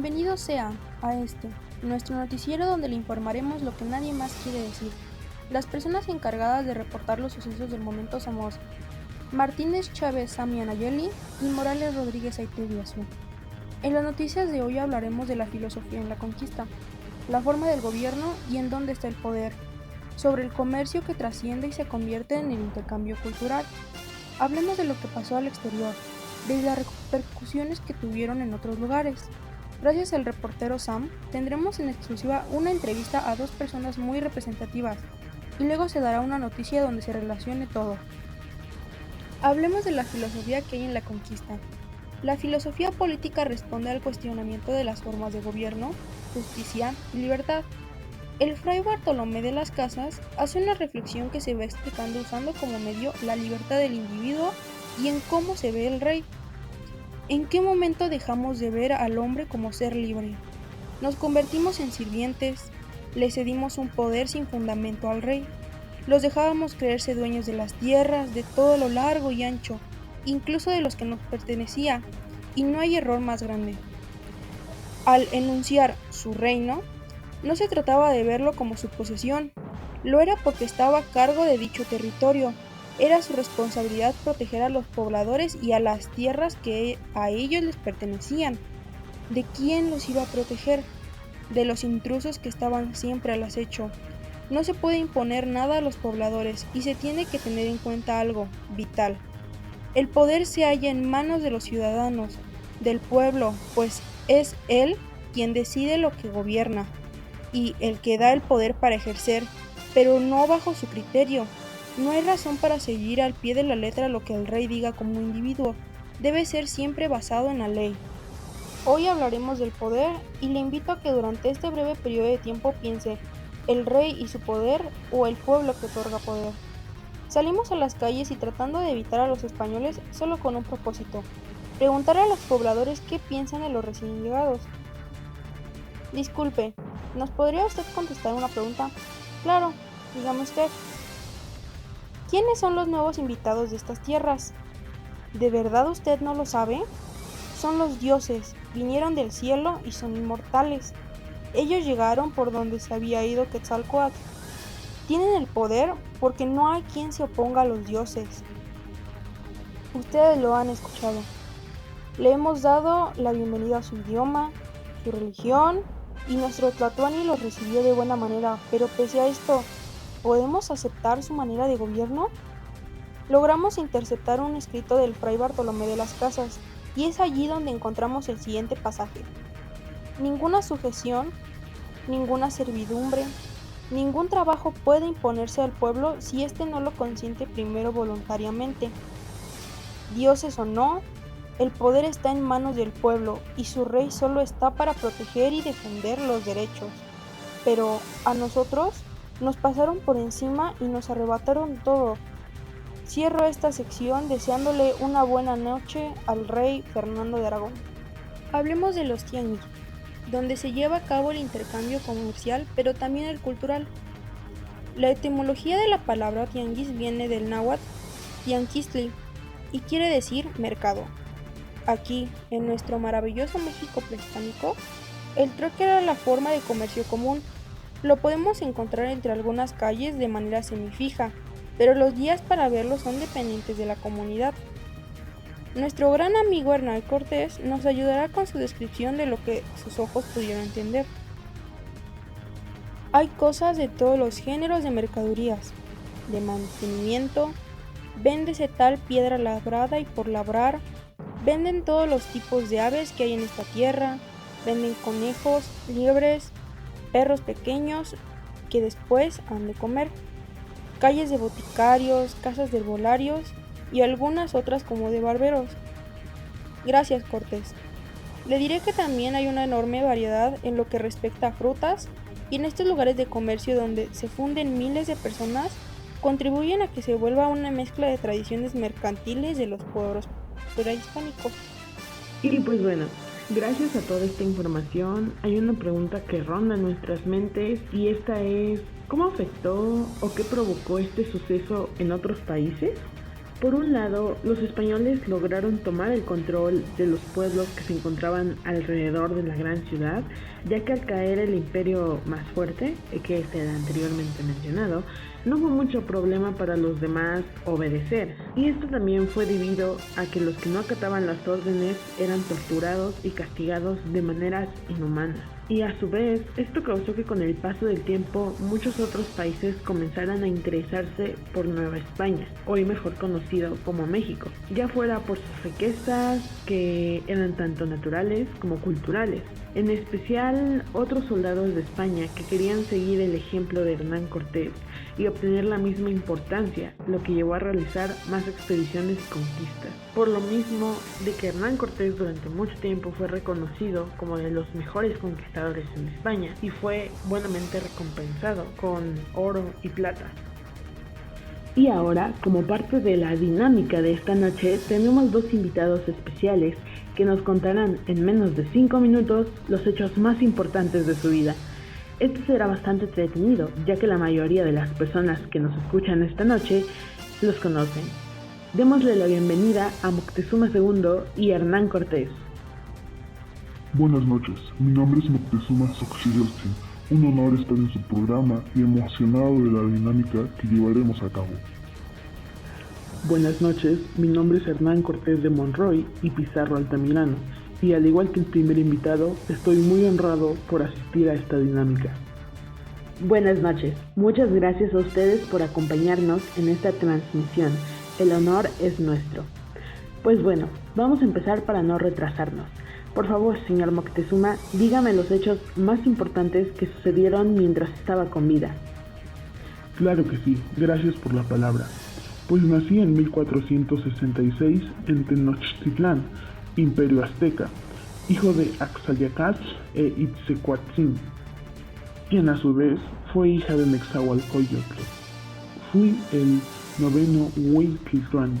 Bienvenido sea a nuestro noticiero donde le informaremos lo que nadie más quiere decir. Las personas encargadas de reportar los sucesos del momento somos Martínez Chávez Sami Nayeli y Morales Rodríguez Aiteviasu. En las noticias de hoy hablaremos de la filosofía en la conquista, la forma del gobierno y en dónde está el poder, sobre el comercio que trasciende y se convierte en el intercambio cultural. Hablemos de lo que pasó al exterior, de las repercusiones que tuvieron en otros lugares. Gracias al reportero Sam, tendremos en exclusiva una entrevista a dos personas muy representativas, y luego se dará una noticia donde se relacione todo. Hablemos de la filosofía que hay en la conquista. La filosofía política responde al cuestionamiento de las formas de gobierno, justicia y libertad. El fray Bartolomé de las Casas hace una reflexión que se va explicando usando como medio la libertad del individuo y en cómo se ve el rey. ¿En qué momento dejamos de ver al hombre como ser libre? Nos convertimos en sirvientes, le cedimos un poder sin fundamento al rey, los dejábamos creerse dueños de las tierras, de todo lo largo y ancho, incluso de los que nos pertenecía, y no hay error más grande. Al enunciar su reino, no se trataba de verlo como su posesión, lo era porque estaba a cargo de dicho territorio. Era su responsabilidad proteger a los pobladores y a las tierras que a ellos les pertenecían. ¿De quién los iba a proteger? De los intrusos que estaban siempre al acecho. No se puede imponer nada a los pobladores y se tiene que tener en cuenta algo vital. El poder se halla en manos de los ciudadanos, del pueblo, pues es él quien decide lo que gobierna y el que da el poder para ejercer, pero no bajo su criterio. No hay razón para seguir al pie de la letra lo que el rey diga como individuo, debe ser siempre basado en la ley. Hoy hablaremos del poder y le invito a que durante este breve periodo de tiempo piense, ¿el rey y su poder o el pueblo que otorga poder? Salimos a las calles y tratando de evitar a los españoles solo con un propósito, preguntar a los pobladores qué piensan de los recién llegados. Disculpe, ¿nos podría usted contestar una pregunta? Claro, dígame usted. ¿Quiénes son los nuevos invitados de estas tierras? ¿De verdad usted no lo sabe? Son los dioses, vinieron del cielo y son inmortales. Ellos llegaron por donde se había ido Quetzalcóatl. Tienen el poder porque no hay quien se oponga a los dioses. Ustedes lo han escuchado. Le hemos dado la bienvenida a su idioma, su religión, y nuestro Tlatoani los recibió de buena manera, pero pese a esto, ¿podemos aceptar su manera de gobierno? Logramos interceptar un escrito del fray Bartolomé de las Casas, y es allí donde encontramos el siguiente pasaje. Ninguna sujeción, ninguna servidumbre, ningún trabajo puede imponerse al pueblo si éste no lo consiente primero voluntariamente. Dioses o no, el poder está en manos del pueblo y su rey solo está para proteger y defender los derechos. Pero a nosotros nos pasaron por encima y nos arrebataron todo. Cierro esta sección deseándole una buena noche al rey Fernando de Aragón. Hablemos de los tianguis, donde se lleva a cabo el intercambio comercial, pero también el cultural. La etimología de la palabra tianguis viene del náhuatl tianquistli y quiere decir mercado. Aquí, en nuestro maravilloso México prehispánico, el trueque era la forma de comercio común. Lo podemos encontrar entre algunas calles de manera semifija, pero los días para verlo son dependientes de la comunidad. Nuestro gran amigo Hernán Cortés nos ayudará con su descripción de lo que sus ojos pudieron entender. Hay cosas de todos los géneros de mercaderías, de mantenimiento, véndese tal piedra labrada y por labrar, venden todos los tipos de aves que hay en esta tierra, venden conejos, liebres, perros pequeños que después han de comer, calles de boticarios, casas de herbolarios y algunas otras como de barberos. Gracias, Cortés. Le diré que también hay una enorme variedad en lo que respecta a frutas y en estos lugares de comercio donde se funden miles de personas contribuyen a que se vuelva una mezcla de tradiciones mercantiles de los pueblos prehispánicos. Y pues bueno, gracias a toda esta información hay una pregunta que ronda nuestras mentes y esta es ¿cómo afectó o qué provocó este suceso en otros países? Por un lado, los españoles lograron tomar el control de los pueblos que se encontraban alrededor de la gran ciudad, ya que al caer el imperio más fuerte, que es el anteriormente mencionado, no hubo mucho problema para los demás obedecer. Y esto también fue debido a que los que no acataban las órdenes eran torturados y castigados de maneras inhumanas. Y a su vez, esto causó que con el paso del tiempo muchos otros países comenzaran a interesarse por Nueva España, hoy mejor conocido como México, ya fuera por sus riquezas que eran tanto naturales como culturales. En especial otros soldados de España que querían seguir el ejemplo de Hernán Cortés y obtener la misma importancia, lo que llevó a realizar más expediciones y conquistas. Por lo mismo de que Hernán Cortés durante mucho tiempo fue reconocido como de los mejores conquistadores en España y fue buenamente recompensado con oro y plata. Y ahora, como parte de la dinámica de esta noche, tenemos dos invitados especiales que nos contarán en menos de 5 minutos los hechos más importantes de su vida. Esto será bastante entretenido, ya que la mayoría de las personas que nos escuchan esta noche los conocen. Démosle la bienvenida a Moctezuma II y Hernán Cortés. Buenas noches, mi nombre es Moctezuma Xochitl. Un honor estar en su programa y emocionado de la dinámica que llevaremos a cabo. Buenas noches, mi nombre es Hernán Cortés de Monroy y Pizarro Altamirano, y al igual que el primer invitado, estoy muy honrado por asistir a esta dinámica. Buenas noches, muchas gracias a ustedes por acompañarnos en esta transmisión, el honor es nuestro. Pues bueno, vamos a empezar para no retrasarnos. Por favor, señor Moctezuma, dígame los hechos más importantes que sucedieron mientras estaba con vida. Claro que sí, gracias por la palabra. Pues nací en 1466 en Tenochtitlán, Imperio Azteca, hijo de Axayacatl e Itzcoatzin, quien a su vez fue hija de Nezahualcóyotl. Fui el 9º Huitlán.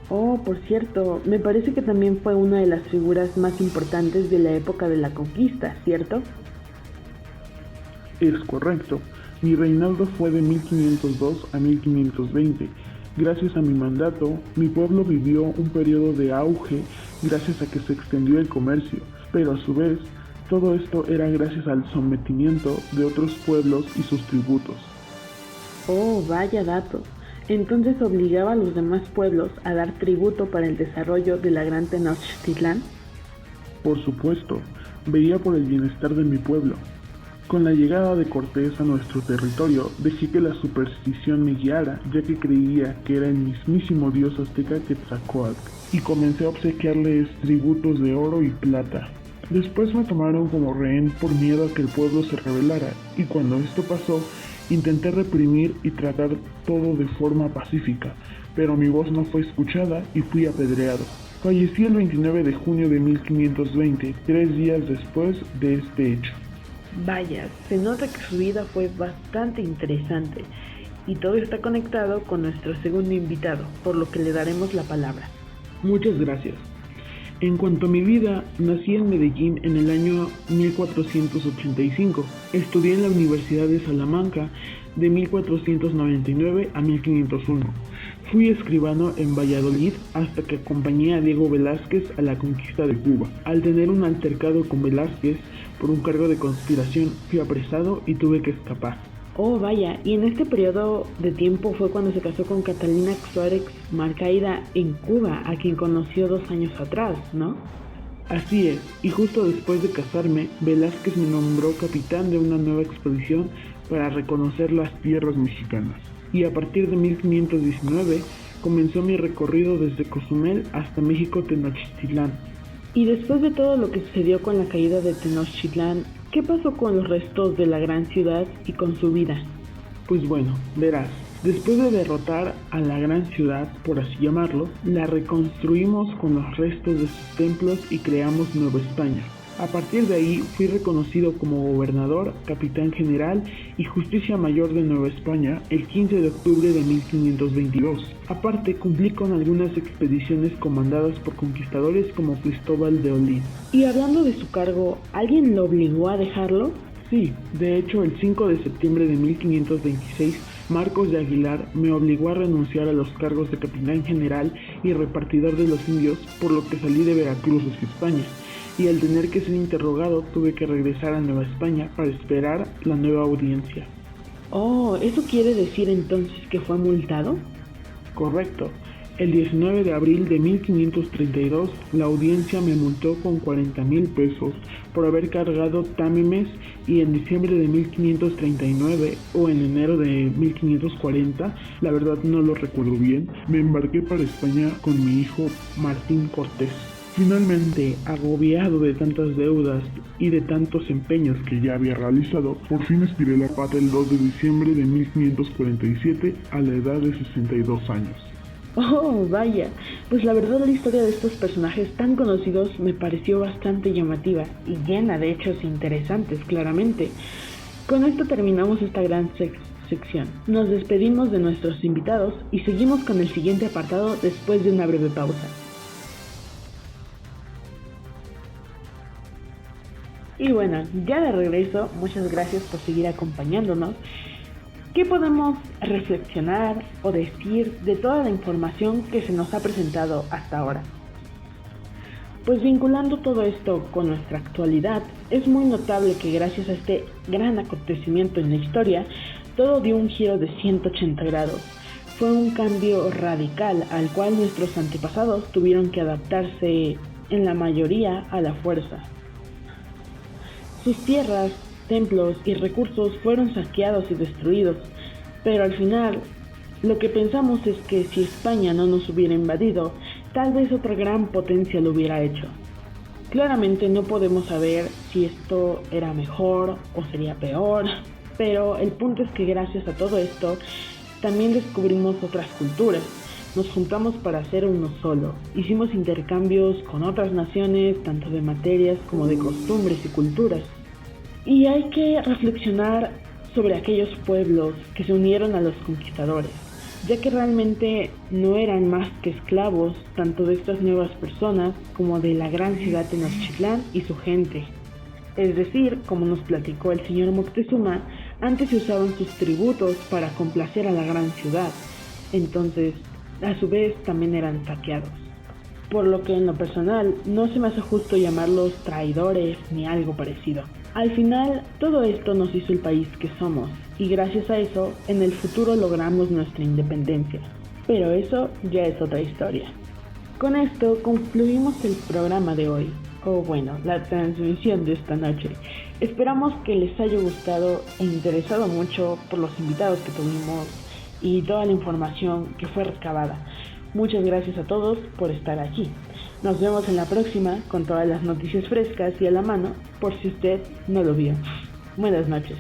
Oh, por cierto, me parece que también fue una de las figuras más importantes de la época de la conquista, ¿cierto? Es correcto. Mi reinado fue de 1502 a 1520. Gracias a mi mandato, mi pueblo vivió un periodo de auge gracias a que se extendió el comercio, pero a su vez, todo esto era gracias al sometimiento de otros pueblos y sus tributos. Oh, vaya dato. Entonces obligaba a los demás pueblos a dar tributo para el desarrollo de la gran Tenochtitlán. Por supuesto, veía por el bienestar de mi pueblo. Con la llegada de Cortés a nuestro territorio, dejé que la superstición me guiara, ya que creía que era el mismísimo dios azteca Quetzalcóatl, y comencé a obsequiarles tributos de oro y plata. Después me tomaron como rehén por miedo a que el pueblo se rebelara, y cuando esto pasó, intenté reprimir y tratar todo de forma pacífica, pero mi voz no fue escuchada y fui apedreado. Fallecí el 29 de junio de 1520, 3 días después de este hecho. Vaya, se nota que su vida fue bastante interesante y todo está conectado con nuestro segundo invitado, por lo que le daremos la palabra. Muchas gracias. En cuanto a mi vida, nací en Medellín en el año 1485. Estudié en la Universidad de Salamanca de 1499 a 1501. Fui escribano en Valladolid hasta que acompañé a Diego Velázquez a la conquista de Cuba. Al tener un altercado con Velázquez por un cargo de conspiración, fui apresado y tuve que escapar. Oh, vaya, y en este periodo de tiempo fue cuando se casó con Catalina Suárez Marcaida en Cuba, a quien conoció 2 años atrás, ¿no? Así es, y justo después de casarme, Velázquez me nombró capitán de una nueva expedición para reconocer las tierras mexicanas. Y a partir de 1519 comenzó mi recorrido desde Cozumel hasta México Tenochtitlán. Y después de todo lo que sucedió con la caída de Tenochtitlán, ¿qué pasó con los restos de la gran ciudad y con su vida? Pues bueno, verás, después de derrotar a la gran ciudad, por así llamarlo, la reconstruimos con los restos de sus templos y creamos Nueva España. A partir de ahí fui reconocido como gobernador, capitán general y justicia mayor de Nueva España el 15 de octubre de 1522. Aparte, cumplí con algunas expediciones comandadas por conquistadores como Cristóbal de Olid. Y hablando de su cargo, ¿alguien lo obligó a dejarlo? Sí, de hecho el 5 de septiembre de 1526 Marcos de Aguilar me obligó a renunciar a los cargos de capitán general y repartidor de los indios, por lo que salí de Veracruz hacia España, y al tener que ser interrogado tuve que regresar a Nueva España para esperar la nueva audiencia. Oh, ¿eso quiere decir entonces que fue multado? Correcto. El 19 de abril de 1532, la audiencia me multó con 40,000 pesos por haber cargado támemes, y en diciembre de 1539 o en enero de 1540, la verdad no lo recuerdo bien, me embarqué para España con mi hijo Martín Cortés. Finalmente, agobiado de tantas deudas y de tantos empeños que ya había realizado, Por fin estiré la pata el 2 de diciembre de 1547 a la edad de 62 años. Oh, vaya, pues la verdad la historia de estos personajes tan conocidos me pareció bastante llamativa y llena de hechos interesantes, claramente. Con esto terminamos esta gran sección. Nos despedimos de nuestros invitados y seguimos con el siguiente apartado después de una breve pausa. Y bueno, ya de regreso, muchas gracias por seguir acompañándonos. ¿Qué podemos reflexionar o decir de toda la información que se nos ha presentado hasta ahora? Pues vinculando todo esto con nuestra actualidad, es muy notable que gracias a este gran acontecimiento en la historia, todo dio un giro de 180 grados. Fue un cambio radical al cual nuestros antepasados tuvieron que adaptarse en la mayoría a la fuerza. Sus tierras, templos y recursos fueron saqueados y destruidos, pero al final lo que pensamos es que si España no nos hubiera invadido, tal vez otra gran potencia lo hubiera hecho. Claramente no podemos saber si esto era mejor o sería peor, pero el punto es que gracias a todo esto también descubrimos otras culturas. Nos juntamos para hacer uno solo. Hicimos intercambios con otras naciones, tanto de materias como de costumbres y culturas. Y hay que reflexionar sobre aquellos pueblos que se unieron a los conquistadores, ya que realmente no eran más que esclavos tanto de estas nuevas personas como de la gran ciudad de Tenochtitlán y su gente. Es decir, como nos platicó el señor Moctezuma, antes se usaban sus tributos para complacer a la gran ciudad, entonces a su vez también eran saqueados. Por lo que en lo personal no se me hace justo llamarlos traidores ni algo parecido. Al final, todo esto nos hizo el país que somos, y gracias a eso, en el futuro logramos nuestra independencia. Pero eso ya es otra historia. Con esto concluimos el programa de hoy, o bueno, la transmisión de esta noche. Esperamos que les haya gustado e interesado mucho por los invitados que tuvimos y toda la información que fue recabada. Muchas gracias a todos por estar aquí. Nos vemos en la próxima con todas las noticias frescas y a la mano, por si usted no lo vio. Buenas noches.